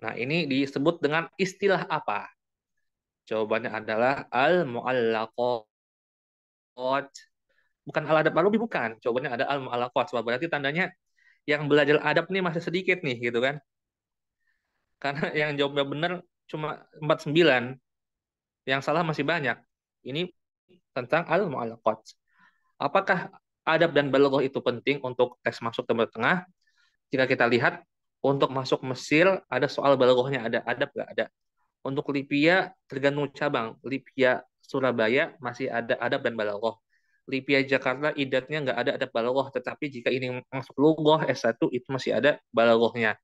Nah, ini disebut dengan istilah apa? Jawabannya adalah al-mu'allaqat. Bukan al-adab al bukan. Jawabannya ada al-mu'allaqat. Sebab berarti tandanya yang belajar adab nih masih sedikit nih, gitu kan. Karena yang jawabnya benar cuma 49, yang salah masih banyak. Ini tentang al-mu'allaqat. Apakah adab dan balaghah itu penting untuk tes masuk Timur Tengah? Jika kita lihat, untuk masuk Mesir ada soal balaghahnya, ada adab nggak ada. Untuk Lipia tergantung cabang. Lipia Surabaya masih ada adab dan balaghah. Lipia Jakarta idatnya nggak ada adab balaghah, tetapi jika ini masuk lughah S1 itu masih ada balaghahnya.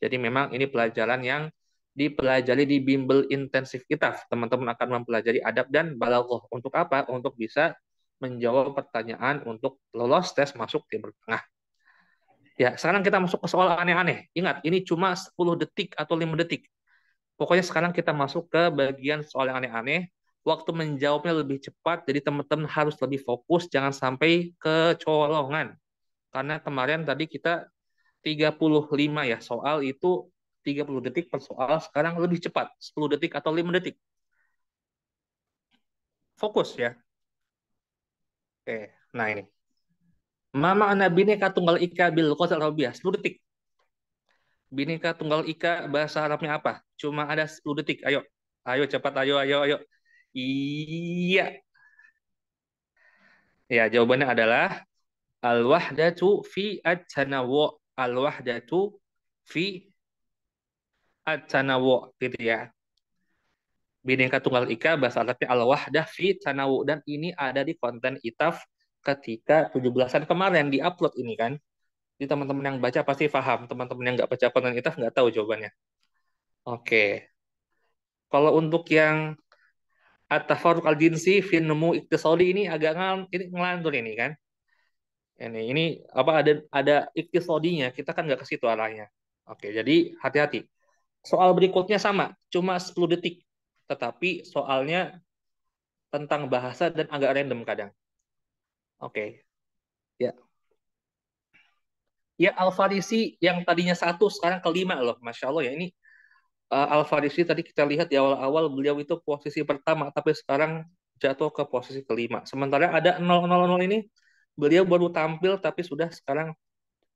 Jadi memang ini pelajaran yang dipelajari di bimbel intensif kita. Teman-teman akan mempelajari adab dan balaghah. Untuk apa? Untuk bisa menjawab pertanyaan untuk lolos tes masuk Timur Tengah. Ya, sekarang kita masuk ke soal aneh-aneh. Ingat, ini cuma 10 detik atau 5 detik. Pokoknya sekarang kita masuk ke bagian soal yang aneh-aneh. Waktu menjawabnya lebih cepat, jadi teman-teman harus lebih fokus, jangan sampai kecolongan. Karena kemarin tadi kita 35 ya, soal itu 30 detik per soal, sekarang lebih cepat, 10 detik atau 5 detik. Fokus ya. Oke, nah ini. Mama anak bineka tunggal ika bil qadar Arabiah, 10 detik. Bineka tunggal ika bahasa Arabnya apa? Cuma ada 10 detik. Ayo. Ayo cepat, ayo, ayo, ayo. Iya. Ya, jawabannya adalah al-wahdatu fi at-tanawwu. Al-wahdatu fi at-tanawwu gitu ya. Bhinneka Tunggal Ika bahasa Arabnya al-wahdah fi tanawwu, dan ini ada di konten ITAF ketika 17-an kemarin di-upload ini kan. Jadi teman-teman yang baca pasti paham, teman-teman yang nggak baca konten ITAF nggak tahu jawabannya. Oke. Kalau untuk yang at-tafarruq al-jinsi fi numu iktisadi ini agak ini ngelantur ini kan. Ini apa ada iktisadinya, kita kan nggak ke situ arahnya. Oke, jadi hati-hati. Soal berikutnya sama, cuma 10 detik. Tetapi soalnya tentang bahasa dan agak random kadang. Oke, ya. Ya, Al-Farisi yang tadinya satu, sekarang kelima loh. Masya Allah ya, ini Al-Farisi tadi kita lihat di awal-awal beliau itu posisi pertama, tapi sekarang jatuh ke posisi kelima. Sementara ada 000 ini, beliau baru tampil, tapi sudah sekarang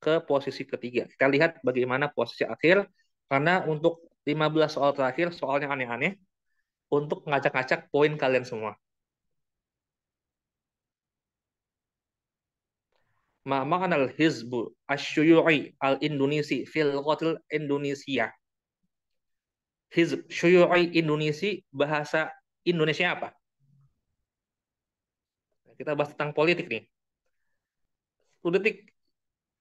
ke posisi ketiga. Kita lihat bagaimana posisi akhir, karena untuk 15 soal terakhir, soalnya aneh-aneh, untuk ngacak-ngacak poin kalian semua. Ma makna al-hizbu asyuyu'i al-Indonesi fil qatil Indonesia. Hizb syuyu'i Indonesia, bahasa Indonesia apa? Kita bahas tentang politik nih. 10 detik.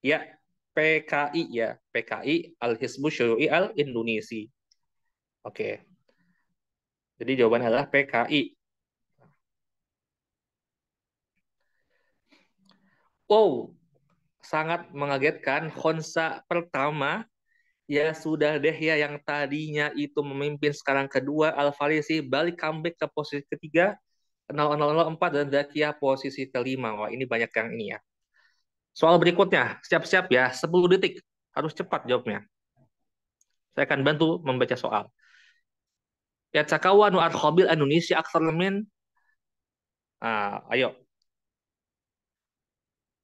Ya, PKI ya. PKI al-hizbu syuyu'i al-Indonesi. Oke. Jadi jawabannya adalah PKI. Oh, sangat mengagetkan. Khonsa pertama, ya sudah deh ya, yang tadinya itu memimpin sekarang kedua, Al-Farisi balik comeback ke posisi ketiga, 0004, dan Zakia posisi kelima. Wah, ini banyak yang ini ya. Soal berikutnya, siap-siap ya, 10 detik. Harus cepat jawabnya. Saya akan bantu membaca soal. Ya cakawan wa arkhabil Indonesia aksar min. Ayo.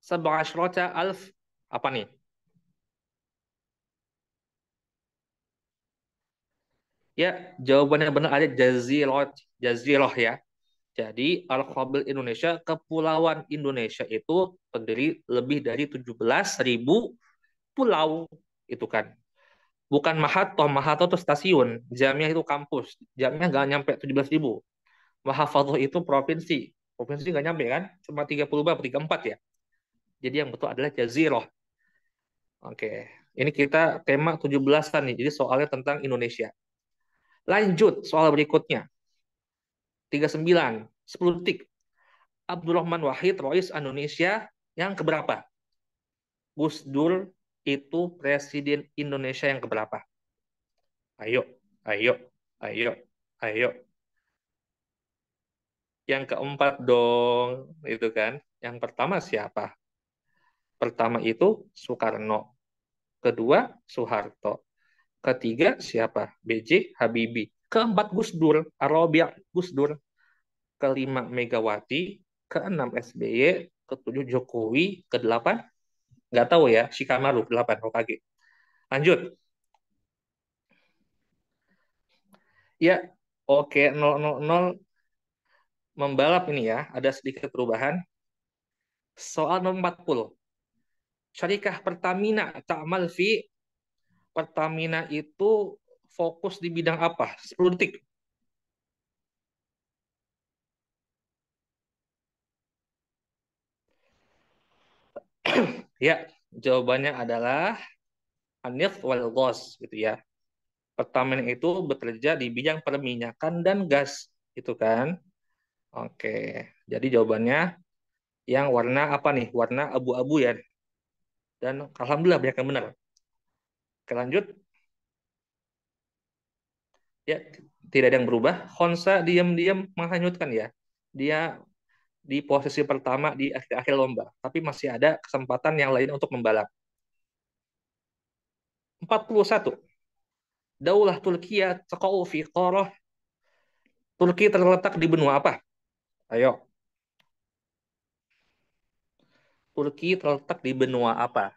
Sab'a asyrata alf. Apa nih? Ya, jawabannya benar ada jazirah. Jazirah ya. Jadi, Al-Qabil Indonesia, kepulauan Indonesia itu terdiri lebih dari 17.000 pulau. Itu kan. Bukan Mahato, Mahato itu stasiun. Jamnya itu kampus. Jamnya nggak nyampe 17.000. Mahafadhuh itu provinsi. Provinsi nggak nyampe kan? Cuma 30 berapa? 34 ya. Jadi yang betul adalah Jazirah. Oke. Ini kita tema 17-an nih. Jadi soalnya tentang Indonesia. Lanjut soal berikutnya. 39. 10 detik. Abdurrahman Wahid, Rais Indonesia yang keberapa? Gus Dur itu presiden Indonesia yang keberapa? Ayo, ayo, ayo, ayo. Yang keempat dong, itu kan. Yang pertama siapa? Pertama itu Soekarno. Kedua Soeharto. Ketiga siapa? B.J. Habibie. Keempat Gus Dur, Arobia Gus Dur. Kelima Megawati. Keenam SBY. Ketujuh Jokowi. Kedelapan nggak tahu ya, Shikamaru 8 Hokage. Lanjut. Ya, oke, 000 membalap ini ya, ada sedikit perubahan. Soal nomor 40. Syarikah Pertamina ta'mal fi. Pertamina itu fokus di bidang apa? 10 detik. Ya, jawabannya adalah Anif wal Ghos gitu ya. Pertamina itu bekerja di bidang perminyakan dan gas, gitu kan? Oke, jadi jawabannya yang warna apa nih? Warna abu-abu ya. Dan alhamdulillah banyak yang benar. Oke, lanjut. Ya, tidak ada yang berubah. Honsa diam-diam menghanyutkan ya. Dia di posisi pertama di akhir-akhir lomba, tapi masih ada kesempatan yang lain untuk membalap. 41. Daulah Turkiya taqa'u fi qarah. Turki terletak di benua apa? Ayo. Turki terletak di benua apa?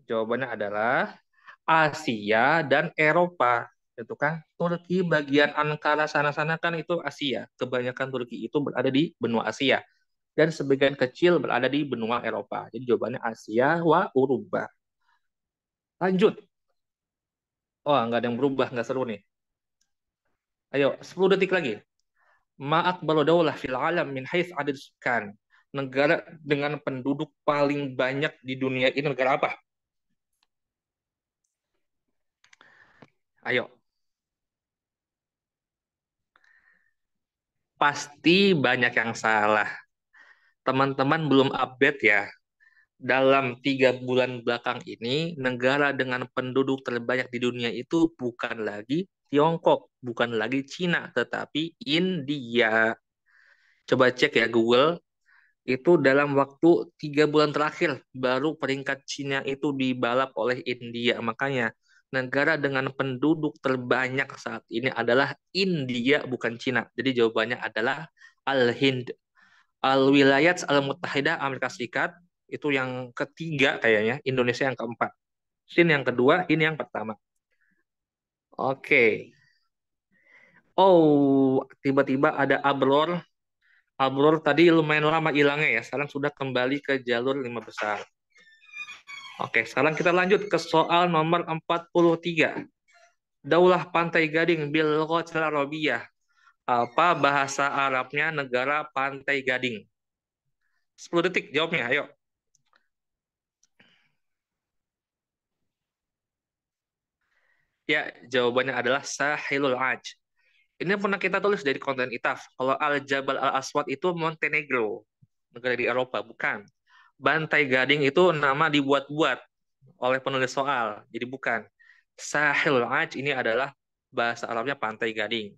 Jawabannya adalah Asia dan Eropa. Itu kan Turki bagian Ankara sana-sana kan itu Asia. Kebanyakan Turki itu berada di benua Asia dan sebagian kecil berada di benua Eropa. Jadi jawabannya Asia wa Uruba. Lanjut. Oh, nggak ada yang berubah, nggak seru nih. Ayo, 10 detik lagi. Ma akbaru daulah fil alam min haits adad sukan. Negara dengan penduduk paling banyak di dunia ini negara apa? Ayo, pasti banyak yang salah. Teman-teman belum update ya. Dalam 3 bulan belakang ini, negara dengan penduduk terbanyak di dunia itu bukan lagi Tiongkok, bukan lagi Cina, tetapi India. Coba cek ya Google, itu dalam waktu 3 bulan terakhir baru peringkat Cina itu dibalap oleh India. Makanya negara dengan penduduk terbanyak saat ini adalah India, bukan Cina. Jadi jawabannya adalah Al-Hind. Al-Wilayat Al-Muttahidah Amerika Serikat itu yang ketiga kayaknya, Indonesia yang keempat. Sin yang kedua, ini yang pertama. Oke. Oh, tiba-tiba ada Abror. Abror tadi lumayan lama hilangnya ya. Sekarang sudah kembali ke jalur 5 besar. Oke, sekarang kita lanjut ke soal nomor 43. Daulah Pantai Gading bil Lughatil Arabiyah. Apa bahasa Arabnya negara Pantai Gading? 10 detik jawabnya, ayo. Ya, jawabannya adalah Sahilul Aj. Ini pernah kita tulis dari konten ITAF. Kalau Al-Jabal Al-Aswad itu Montenegro, negara di Eropa, bukan. Bantai Gading itu nama dibuat-buat oleh penulis soal, jadi bukan. Sahilul Aj ini adalah bahasa Arabnya Pantai Gading.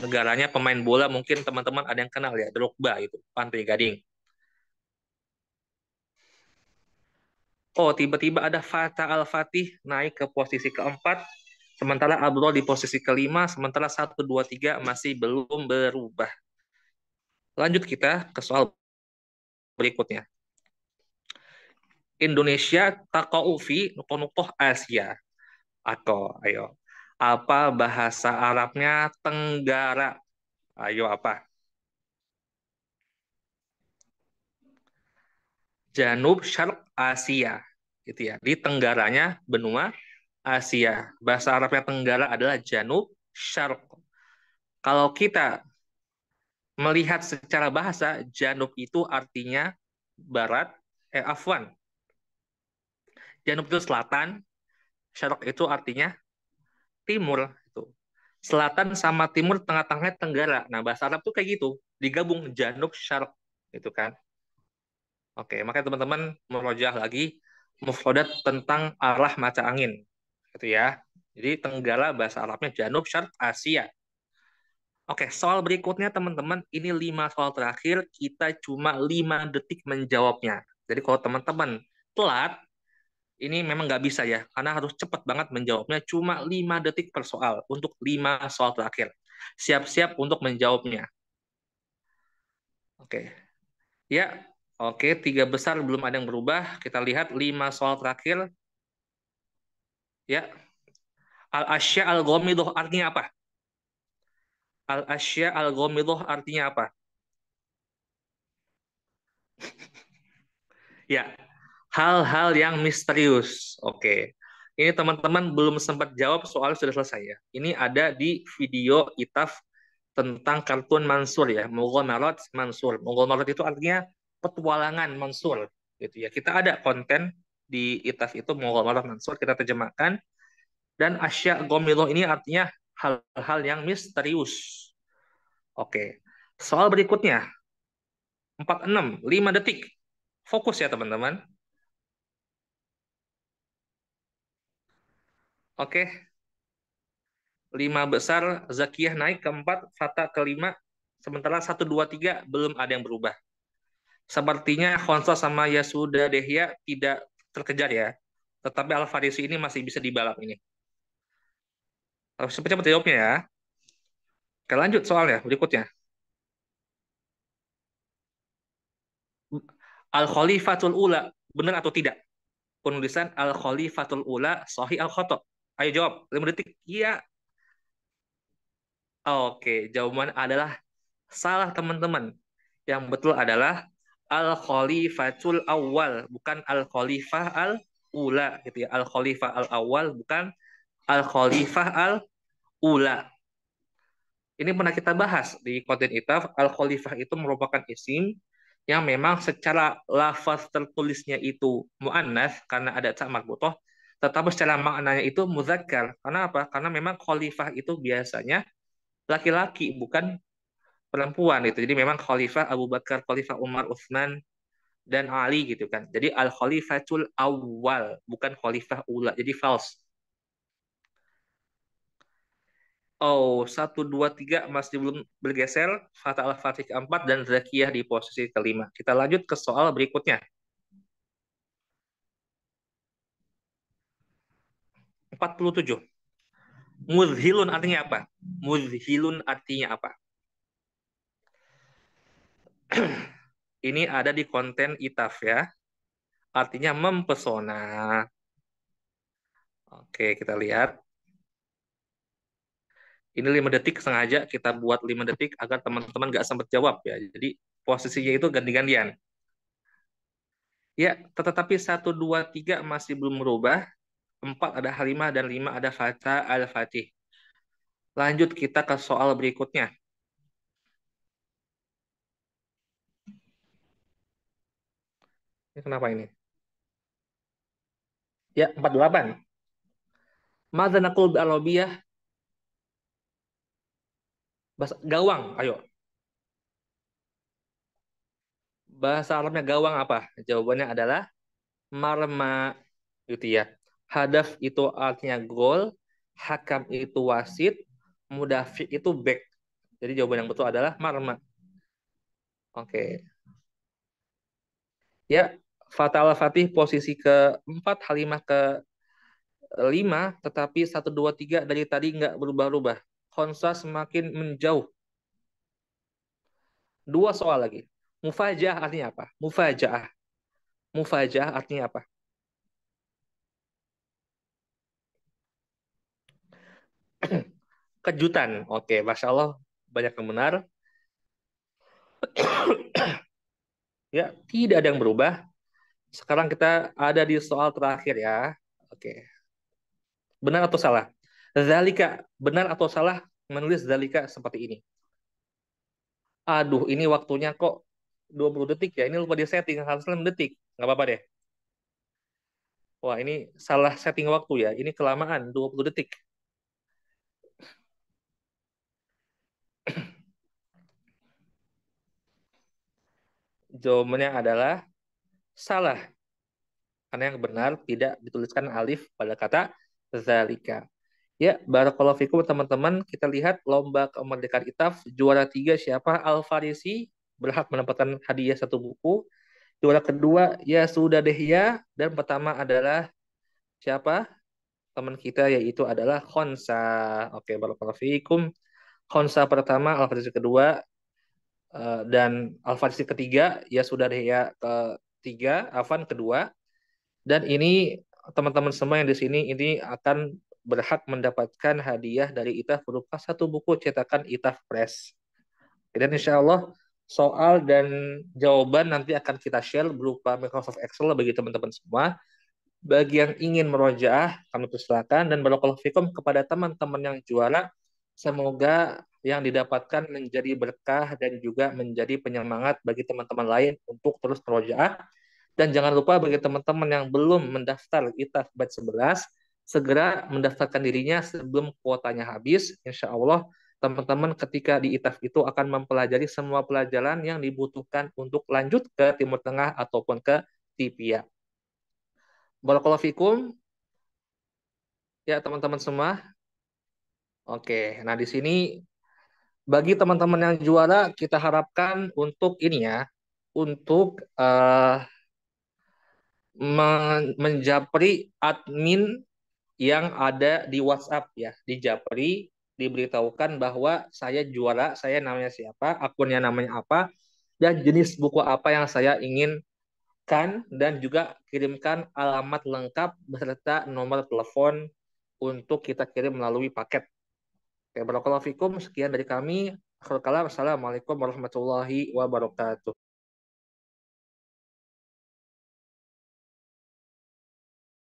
Negaranya pemain bola mungkin teman-teman ada yang kenal ya, Drogba itu, Pantai Gading. Oh, tiba-tiba ada Fatah Al-Fatih naik ke posisi keempat, sementara Abrol di posisi kelima, sementara 1, 2, 3 masih belum berubah. Lanjut kita ke soal berikutnya. Indonesia taqa'u fi nuqoh Asia. Atau, ayo. Apa bahasa Arabnya Tenggara? Ayo apa? Janub Syarq Asia. Gitu ya. Di tenggaranya benua Asia. Bahasa Arabnya Tenggara adalah Janub Syarq. Kalau kita melihat secara bahasa, Janub itu artinya barat, afwan. Janub itu selatan, Syarq itu artinya timur. Itu. Selatan sama timur, tengah-tengahnya Tenggara. Nah, bahasa Arab tuh kayak gitu. Digabung Janub Syarq. Itu kan. Oke, makanya teman-teman merojah lagi mufradat tentang arah mata angin. Gitu ya. Jadi Tenggara bahasa Arabnya Janub Syarq Asia. Oke, soal berikutnya teman-teman, ini 5 soal terakhir, kita cuma 5 detik menjawabnya. Jadi kalau teman-teman telat, ini memang nggak bisa ya, karena harus cepat banget menjawabnya, cuma 5 detik per soal untuk 5 soal terakhir. Siap-siap untuk menjawabnya. Oke, ya, oke, 3 besar belum ada yang berubah. Kita lihat 5 soal terakhir. Ya, al-asya al-ghamidoh artinya apa? Al-asya al-ghamidoh artinya apa? Ya, hal-hal yang misterius. Oke. Ini teman-teman belum sempat jawab soal sudah selesai ya. Ini ada di video ITAF tentang kartun Mansur ya. Mughamarat Mansur. Mughamarat itu artinya petualangan Mansur. Gitu ya. Kita ada konten di ITAF itu Mughamarat Mansur. Kita terjemahkan. Dan Asya Gomiloh ini artinya hal-hal yang misterius. Oke. Soal berikutnya. 46, 5 detik. Fokus ya teman-teman. Oke, 5 besar, Zakiyah naik ke 4, Fata ke 5, sementara 1, 2, 3 belum ada yang berubah. Sepertinya Khonsa sama Yasuda Dehya tidak terkejar ya. Tetapi Al-Farisi ini masih bisa dibalap ini. Harus cepat-cepat jawabnya ya. Oke, lanjut soalnya berikutnya. Al-Khalifatul Ula, benar atau tidak? Penulisan Al-Khalifatul Ula, Sahih Al-Khoto. Ayo jawab, 5 detik. Iya. Oke, jawaban adalah salah teman-teman. Yang betul adalah Al-Khalifatul Awal, bukan Al-Khalifah Al-Ula gitu ya. Al-Khalifah Al-Awal bukan Al-Khalifah Al-Ula. Ini pernah kita bahas di konten itaf. Al-Khalifah itu merupakan isim yang memang secara lafaz tertulisnya itu mu'annas karena ada ta marbutoh, tetapi secara maknanya itu muzakkar. Karena apa? Karena memang khalifah itu biasanya laki-laki, bukan perempuan itu. Jadi memang khalifah Abu Bakar, khalifah Umar, Utsman dan Ali gitu kan. Jadi al-khalifatul awal, bukan khalifah ula. Jadi false. Oh, 1, 2, 3 masih belum bergeser. Fatah al-Fatih keempat dan Zakiyah di posisi kelima. Kita lanjut ke soal berikutnya. 47. Muzhilun artinya apa? Muzhilun artinya apa? Ini ada di konten itaf ya. Artinya mempesona. Oke, kita lihat. Ini 5 detik sengaja kita buat 5 detik agar teman-teman nggak sempat jawab ya. Jadi posisinya itu ganti-gantian. Ya, tetapi 1, 2, 3 masih belum berubah. 4 ada Halimah dan 5 ada Fata Al-Fatih. Lanjut kita ke soal berikutnya. Ini kenapa ini? Ya, 48. Mada naqul bi-Arabiyah? Bahasa gawang, ayo. Bahasa Arabnya gawang apa? Jawabannya adalah marma gitu ya. Hadaf itu artinya gol, hakam itu wasit, mudafi itu back. Jadi jawaban yang betul adalah marma. Oke. Ya, Fatal Fatih posisi keempat, Halimah ke 5, tetapi 1, 2, 3 dari tadi nggak berubah-ubah. Konsa semakin menjauh. 2 soal lagi. Mufajah artinya apa? Mufajah. Mufajah artinya apa? Kejutan. Oke, Masya Allah. Banyak yang benar. Ya, tidak ada yang berubah. Sekarang kita ada di soal terakhir ya. Oke. Benar atau salah? Zalika. Benar atau salah menulis zalika seperti ini? Aduh, ini waktunya kok 20 detik ya. Ini lupa di setting. Harusnya 6 detik. Nggak apa-apa deh. Wah, ini salah setting waktu ya. Ini kelamaan, 20 detik. Jawabannya adalah salah. Karena yang benar tidak dituliskan alif pada kata zalika. Ya, barakallahu fikum teman-teman. Kita lihat lomba kemerdekaan ITAF. Juara 3 siapa? Al-Farisi. Berhak mendapatkan hadiah 1 buku. Juara kedua, ya sudah deh ya. Dan pertama adalah siapa? Teman kita yaitu adalah Khonsa. Oke, barakallahu fikum. Khonsa pertama, Al-Farisi kedua, dan Al-Farisi ketiga, ya sudah deh ya ketiga, Afan kedua. Dan ini teman-teman semua yang di sini ini akan berhak mendapatkan hadiah dari ITAF berupa 1 buku cetakan ITAF Press. Dan insya Allah soal dan jawaban nanti akan kita share berupa Microsoft Excel bagi teman-teman semua. Bagi yang ingin merojaah, kami persilakan dan barakallahu fikum kepada teman-teman yang juara. Semoga yang didapatkan menjadi berkah dan juga menjadi penyemangat bagi teman-teman lain untuk terus merojaah. Dan jangan lupa bagi teman-teman yang belum mendaftar ITAF Batch 11, segera mendaftarkan dirinya sebelum kuotanya habis. Insya Allah teman-teman ketika di ITAF itu akan mempelajari semua pelajaran yang dibutuhkan untuk lanjut ke Timur Tengah ataupun ke TIPIA. Barakallahu fikum ya teman-teman semua. Oke, nah di sini bagi teman-teman yang juara kita harapkan untuk ini ya, untuk menjapri admin yang ada di WhatsApp ya, di Japri diberitahukan bahwa saya juara, saya namanya siapa, akunnya namanya apa, dan jenis buku apa yang saya inginkan, dan juga kirimkan alamat lengkap beserta nomor telepon untuk kita kirim melalui paket. Oke, barakallahu fikum, sekian dari kami. Akhirul kalam, assalamualaikum warahmatullahi wabarakatuh.